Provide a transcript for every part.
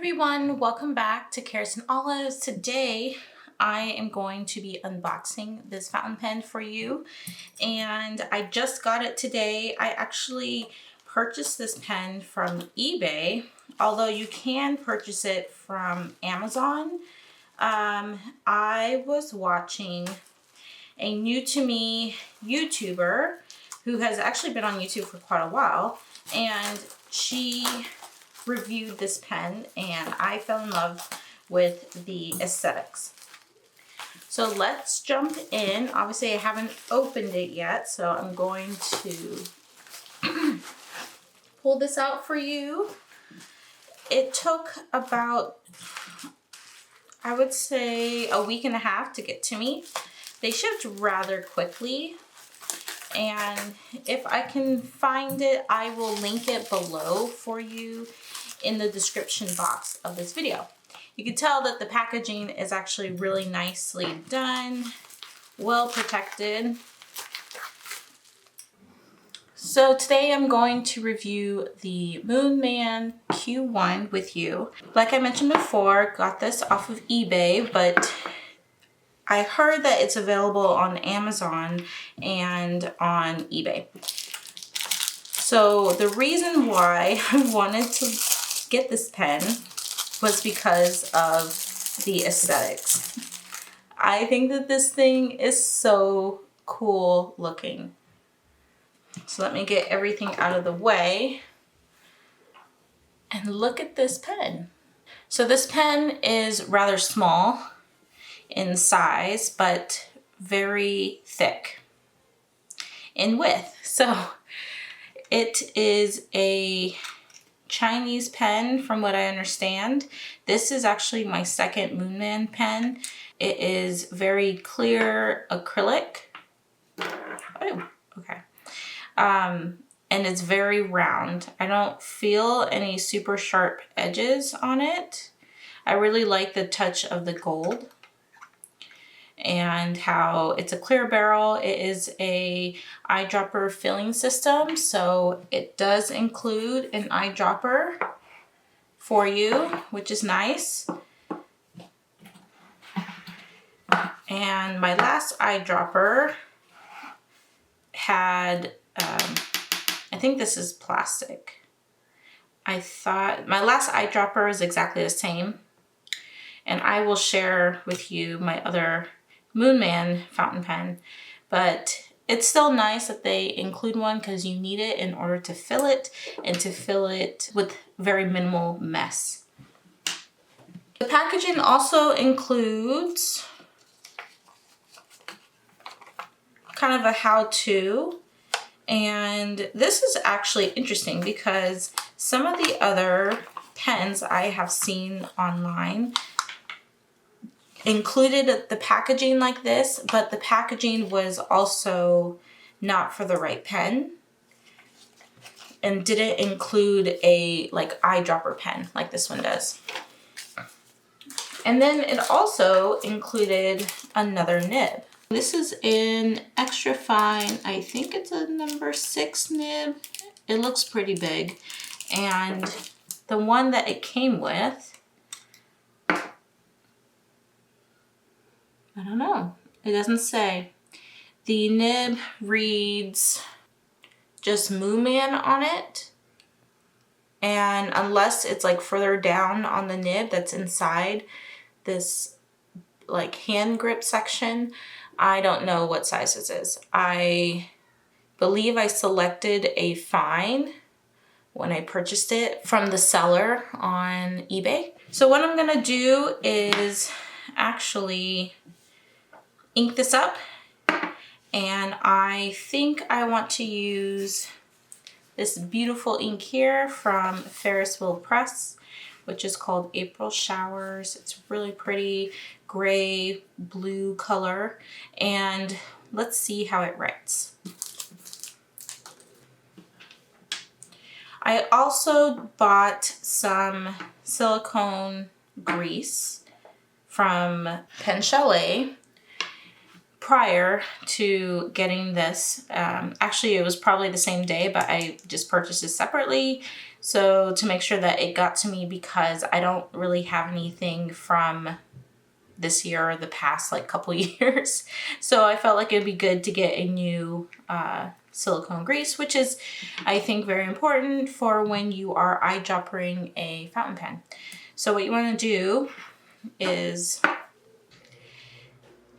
everyone, welcome back to Carrots and Olives. Today I am going to be unboxing this fountain pen for you, and I just got it today. I actually purchased this pen from eBay, although you can purchase it from Amazon. I was watching a new to me YouTuber who has actually been on YouTube for quite a while, and she reviewed this pen and I fell in love with the aesthetics. So let's jump in. Obviously I haven't opened it yet, so I'm going to pull this out for you. It took about, I would say, a week and a half to get to me. They shipped rather quickly, and if I can find it, I will link it below for you in the description box of this video. You can tell that the packaging is actually really nicely done, well protected. So today I'm going to review the Moonman Q1 with you. Like I mentioned before, got this off of eBay, but I heard that it's available on Amazon and on eBay. So the reason why I wanted to get this pen was because of the aesthetics. I think that this thing is so cool looking. So let me get everything out of the way and look at this pen. So this pen is rather small in size, but very thick in width. So it is a Chinese pen from what I understand. This is actually my second Moonman pen. It is very clear acrylic. Oh, okay. And it's very round. I don't feel any super sharp edges on it. I really like the touch of the gold and how it's a clear barrel. It is a eyedropper filling system, so it does include an eyedropper for you, which is nice. And my last eyedropper had, I think this is plastic. I thought my last eyedropper is exactly the same, and I will share with you my other Moonman fountain pen, but it's still nice that they include one because you need it in order to fill it and to fill it with very minimal mess. The packaging also includes kind of a how-to, and this is actually interesting because some of the other pens I have seen online included the packaging like this, but the packaging was also not for the right pen and didn't include a like eyedropper pen like this one does. And then it also included another nib. This is an extra fine, I think it's a number 6 nib. It looks pretty big. And the one that it came with, I don't know, it doesn't say. The nib reads just Moonman on it. And unless it's like further down on the nib that's inside this like hand grip section, I don't know what size this is. I believe I selected a fine when I purchased it from the seller on eBay. So what I'm gonna do is actually ink this up, and I think I want to use this beautiful ink here from Ferrisville Press, which is called April Showers. It's really pretty gray blue color, and let's see how it writes. I also bought some silicone grease from Pen Chalet prior to getting this. Actually, it was probably the same day, but I just purchased it separately So to make sure that it got to me, because I don't really have anything from this year or the past like couple years. So I felt like it'd be good to get a new silicone grease, which is, I think, very important for when you are eyedroppering a fountain pen. So what you want to do is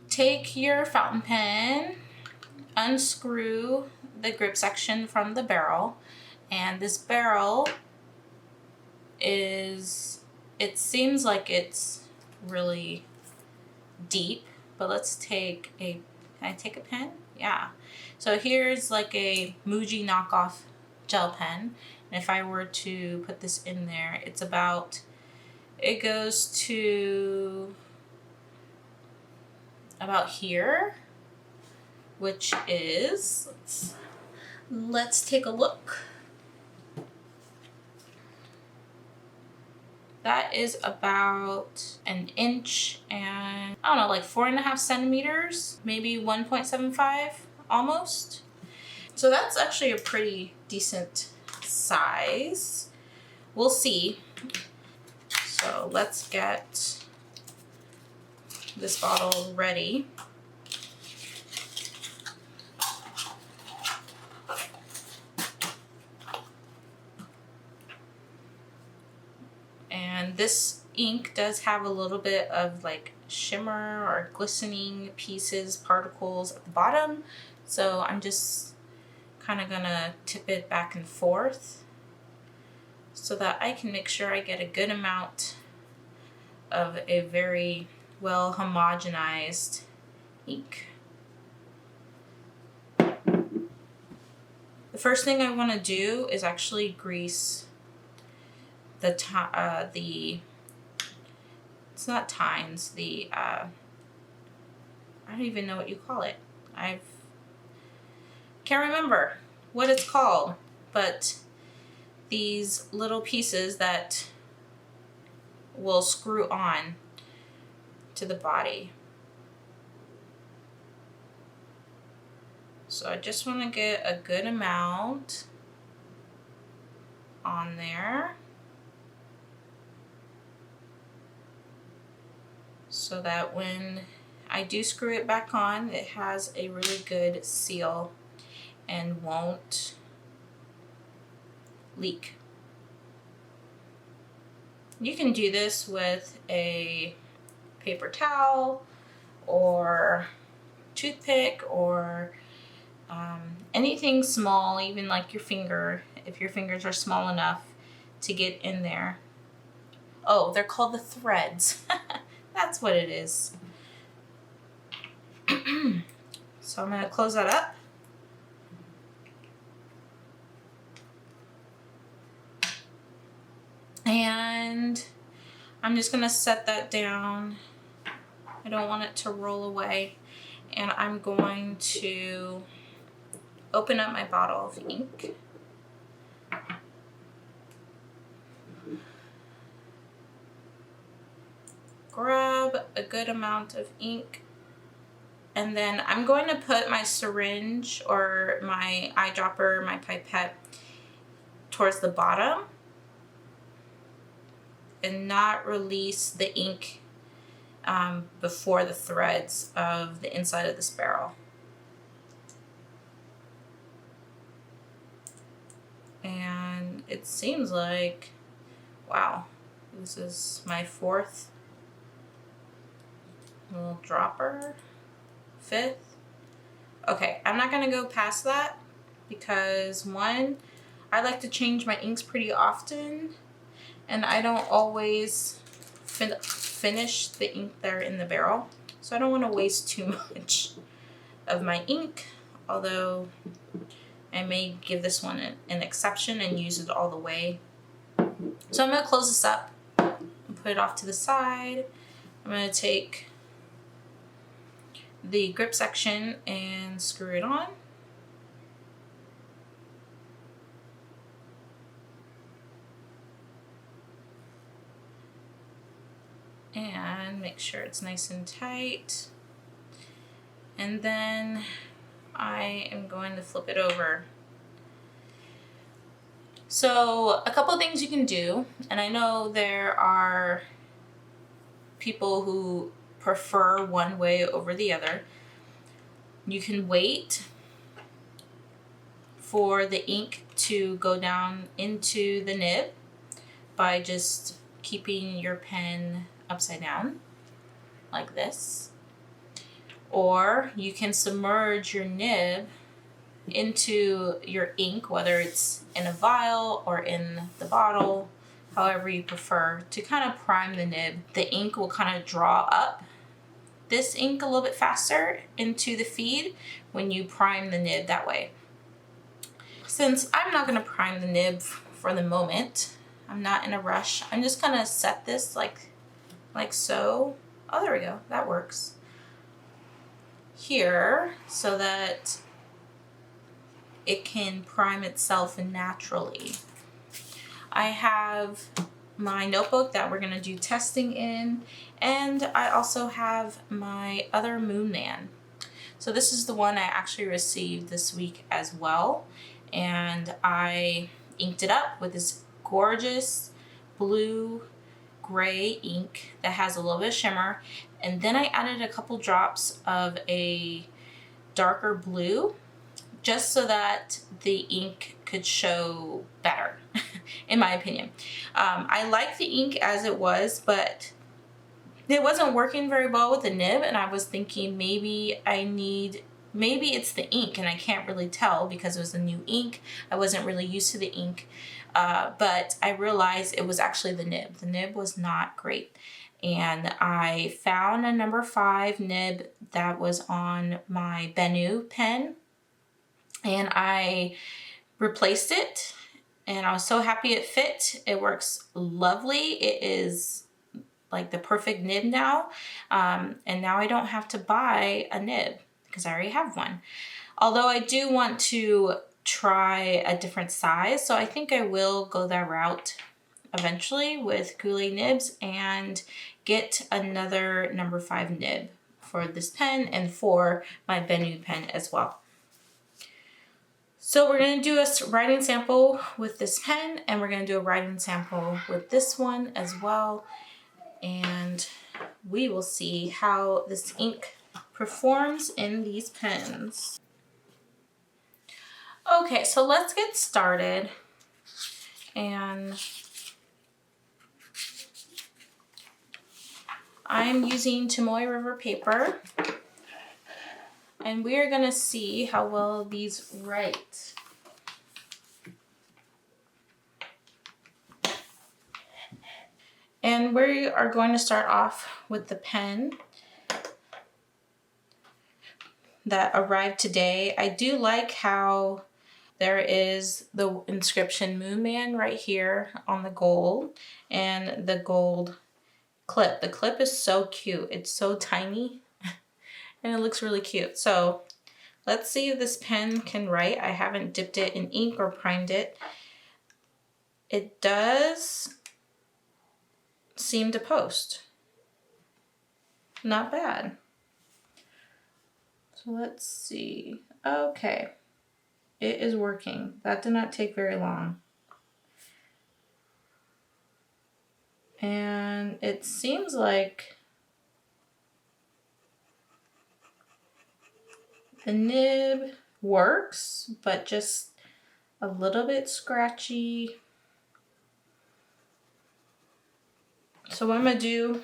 take your fountain pen, unscrew the grip section from the barrel, and this barrel is, it seems like it's really deep, but let's take a, can I take a pen? Yeah. So here's like a Muji knockoff gel pen. And if I were to put this in there, it's about, it goes to about here, which is, let's take a look. That is about an inch and, I don't know, like 4.5 centimeters, maybe 1.75 almost. So that's actually a pretty decent size. We'll see. So let's get this bottle ready. And this ink does have a little bit of like shimmer or glistening pieces, particles at the bottom. So I'm just kind of gonna tip it back and forth so that I can make sure I get a good amount of a very well homogenized ink. The first thing I want to do is actually grease the it's not tines, the I don't even know what you call it. Can't remember what it's called, but these little pieces that will screw on to the body. So I just want to get a good amount on there so that when I do screw it back on, it has a really good seal and won't leak. You can do this with a paper towel or toothpick or anything small, even like your finger, if your fingers are small enough to get in there. Oh, they're called the threads. That's what it is. So I'm going to close that up. And I'm just going to set that down. I don't want it to roll away. And I'm going to open up my bottle of ink. Grab a good amount of ink. And then I'm going to put my syringe or my eyedropper, my pipette, towards the bottom and not release the ink before the threads of the inside of this barrel. And it seems like, wow, this is my 4th little dropper, 5th. Okay, I'm not gonna go past that because one, I like to change my inks pretty often and I don't always finish the ink there in the barrel. So I don't want to waste too much of my ink, although I may give this one an exception and use it all the way. So I'm going to close this up and put it off to the side. I'm going to take the grip section and screw it on. And make sure it's nice and tight. And then I am going to flip it over. So a couple of things you can do, and I know there are people who prefer one way over the other. You can wait for the ink to go down into the nib by just keeping your pen upside down like this. Or you can submerge your nib into your ink, whether it's in a vial or in the bottle, however you prefer, to kind of prime the nib. The ink will kind of draw up this ink a little bit faster into the feed when you prime the nib that way. Since I'm not going to prime the nib for the moment, I'm not in a rush, I'm just going to set this like so. Oh, there we go. That works. Here, so that it can prime itself naturally. I have my notebook that we're going to do testing in, and I also have my other Moonman. So this is the one I actually received this week as well, and I inked it up with this gorgeous blue gray ink that has a little bit of shimmer, and then I added a couple drops of a darker blue just so that the ink could show better, in my opinion. I like the ink as it was, but it wasn't working very well with the nib, and I was thinking maybe it's the ink, and I can't really tell because it was a new ink. I wasn't really used to the ink, but I realized it was actually the nib. The nib was not great. And I found a number 5 nib that was on my Bennu pen, and I replaced it, and I was so happy it fit. It works lovely. It is like the perfect nib now, and now I don't have to buy a nib because I already have one. Although I do want to try a different size, so I think I will go that route eventually with Kool-Aid nibs and get another number 5 nib for this pen and for my Bennu pen as well. So we're going to do a writing sample with this pen, and we're going to do a writing sample with this one as well. And we will see how this ink performs in these pens. Okay, so let's get started. And I'm using Tomoe River paper. And we are going to see how well these write. And we are going to start off with the pen that arrived today. I do like how there is the inscription Moonman right here on the gold, and the gold clip. The clip is so cute. It's so tiny and it looks really cute. So let's see if this pen can write. I haven't dipped it in ink or primed it. It does seem to post. Not bad. So let's see. Okay. It is working. That did not take very long. And it seems like the nib works, but just a little bit scratchy. So what I'm going to do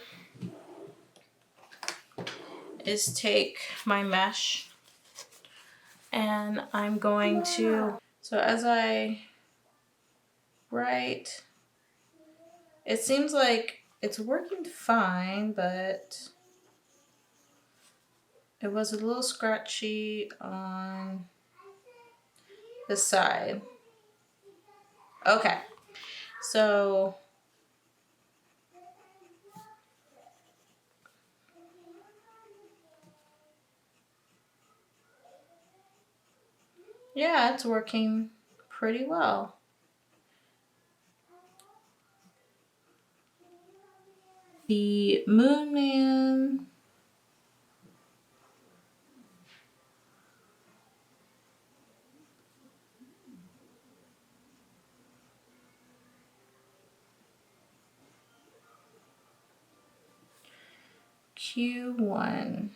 is take my mesh, and I'm going to, so as I write, it seems like it's working fine, but it was a little scratchy on the side. Okay, so yeah, it's working pretty well. The Moonman Q1.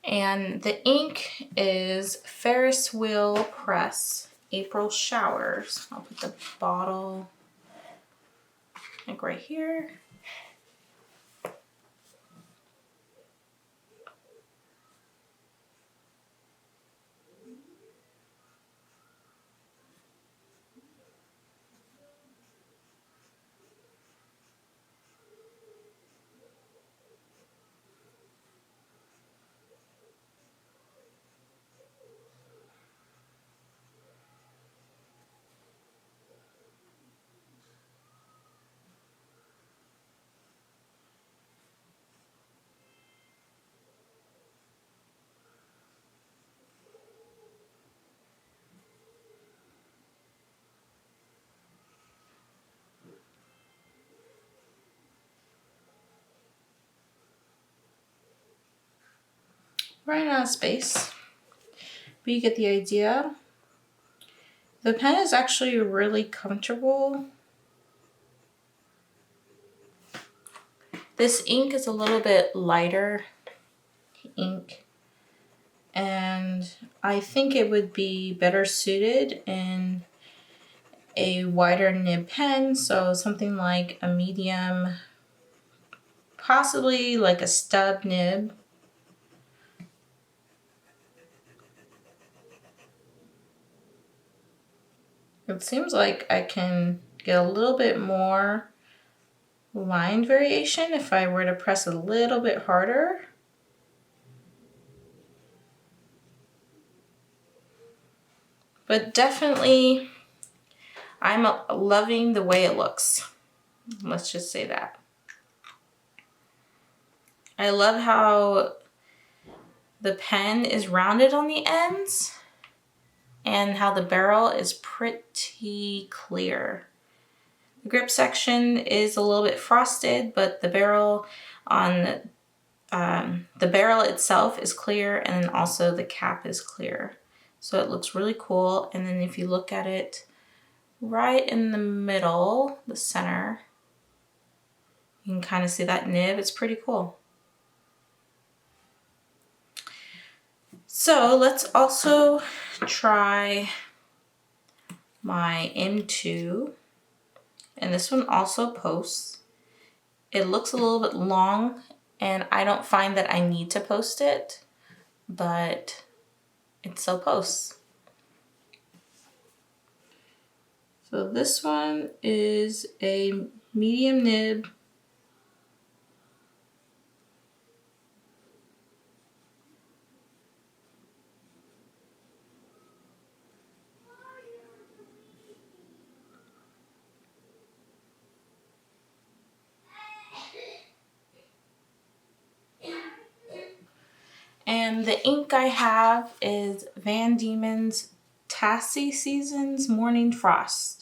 And the ink is Ferris Wheel Press April Showers. I'll put the bottle like right here. Running out of space, but you get the idea. The pen is actually really comfortable. This ink is a little bit lighter ink, and I think it would be better suited in a wider nib pen, so something like a medium, possibly like a stub nib. It seems like I can get a little bit more line variation if I were to press a little bit harder. But definitely, I'm loving the way it looks. Let's just say that. I love how the pen is rounded on the ends and how the barrel is pretty clear. The grip section is a little bit frosted, but the barrel on the barrel itself is clear, and then also the cap is clear. So it looks really cool. And then if you look at it right in the middle, the center, you can kind of see that nib. It's pretty cool. So let's also try my M2. And this one also posts. It looks a little bit long, and I don't find that I need to post it, but it still posts. So this one is a medium nib. And the ink I have is Van Diemen's Tassie Seasons Morning Frost.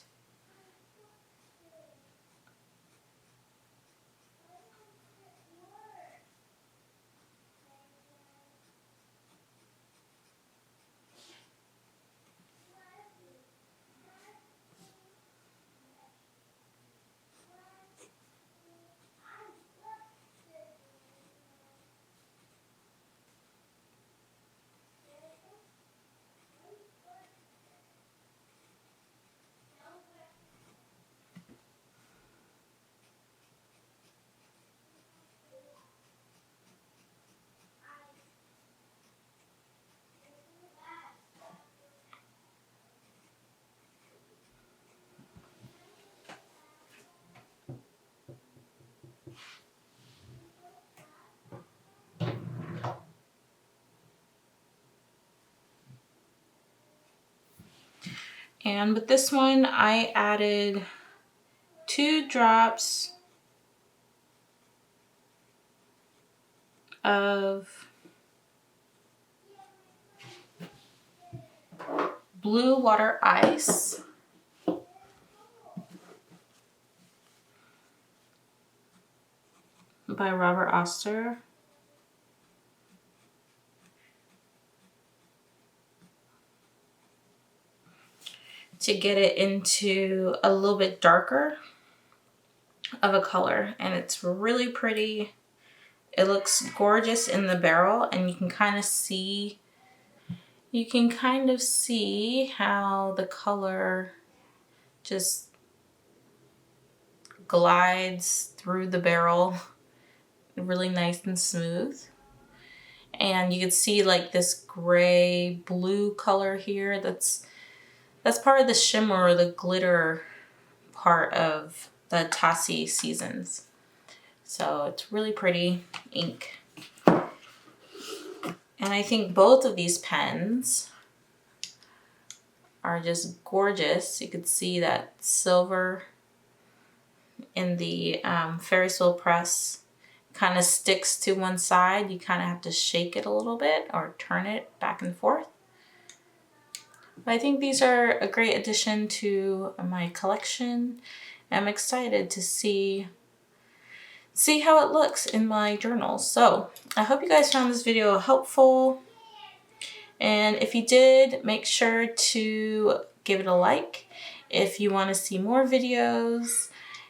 And with this one, I added 2 drops of Blue Water Ice. By Robert Oster. To get it into a little bit darker. of a color, and it's really pretty. It looks gorgeous in the barrel, and you can kind of see how the color just glides through the barrel really nice and smooth. And you can see like this gray blue color here. That's part of the shimmer or the glitter part of the Tassi seasons. So it's really pretty ink. And I think both of these pens are just gorgeous. You could see that silver in the Ferris wheel press kind of sticks to one side. You kind of have to shake it a little bit or turn it back and forth. But I think these are a great addition to my collection. I'm excited to see how it looks in my journals. So I hope you guys found this video helpful. And if you did, make sure to give it a like. If you want to see more videos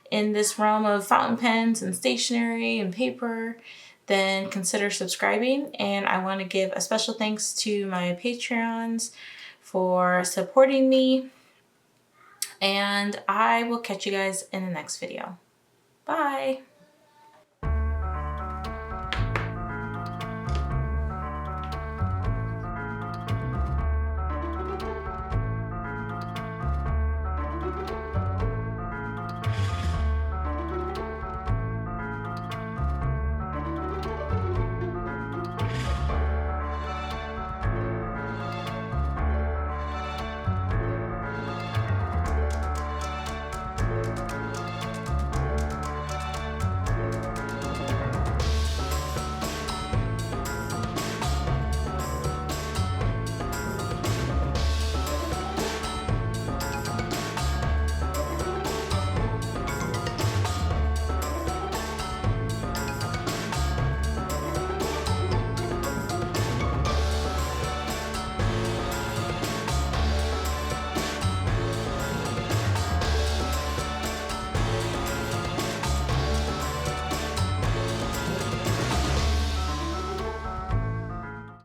in this realm of fountain pens and stationery and paper, then consider subscribing. And I want to give a special thanks to my Patreons for supporting me. And I will catch you guys in the next video. Bye!